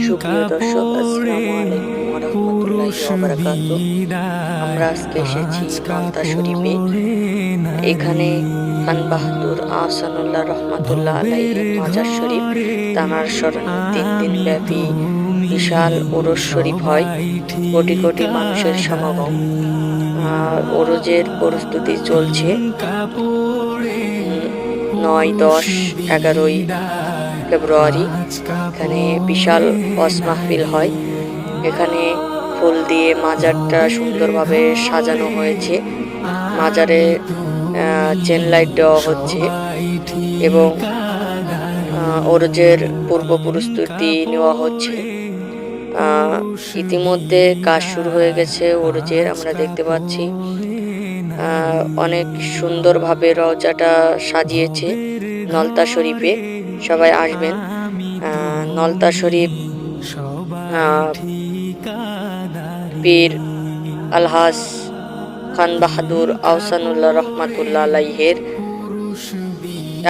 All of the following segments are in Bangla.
সুপ্রিয় দর্শক, আসসালামু আলাইকুম ওয়া রাহমাতুল্লাহি ওয়া বারাকাতুহু। আমরা আজকে এসেছি নলতা শরীফে। এখানে খান বাহাদুর আহসানুল্লাহ রহমাতুল্লাহ আলাইহির মাজার শরীফ। তানার স্মরণে 3 দিন ব্যাপী বিশাল ওরস শরীফ হয়। কোটি কোটি মানুষের সমাগম। ওরজের প্রস্তুতি চলছে। 9, 10, 11ই ফেব্রুয়ারি এখানে বিশাল ওয়াজ মাহফিল হয়। এখানে ফুল দিয়ে মাজারটা সুন্দরভাবে সাজানো হয়েছে। মাজারে চেন লাইট দেওয়া হচ্ছে এবং ওরজের পূর্ব প্রস্তুতি নেওয়া হচ্ছে। ইতিমধ্যে কাজ শুরু হয়ে গেছে ওরজের, আমরা দেখতে পাচ্ছি। অনেক সুন্দরভাবে রওজাটা সাজিয়েছে নলতা শরীফে। সবাই আসবেন। নলতা শরীফ পীর আলহাজ খান বাহাদুর আহসানুল্লাহ রহমাতুল্লাহ আলাইহের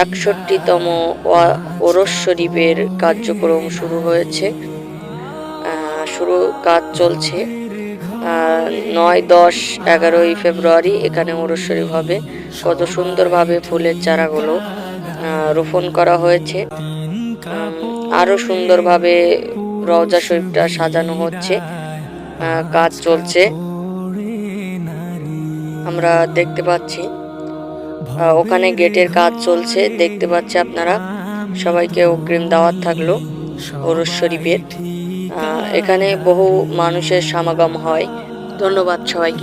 61তম ওরস শরীফের কার্যক্রম শুরু হয়েছে। কাজ চলছে। 9, 10, 11ই ফেব্রুয়ারি এখানে ওরস শরীফ হবে। কত সুন্দরভাবে ফুলের চারাগুলো রোপণ করা হয়েছে। আরো সুন্দরভাবে রওজা শরীফটা সাজানো হচ্ছে। কাজ চলছে, আমরা দেখতে পাচ্ছি। ওখানে গেটের কাজ চলছে, দেখতে পাচ্ছি আপনারা। সবাইকে অগ্রিম দাওয়াত থাকলো ওরস শরীফের। এখানে বহু মানুষের সমাগম হয়। ধন্যবাদ সবাইকে।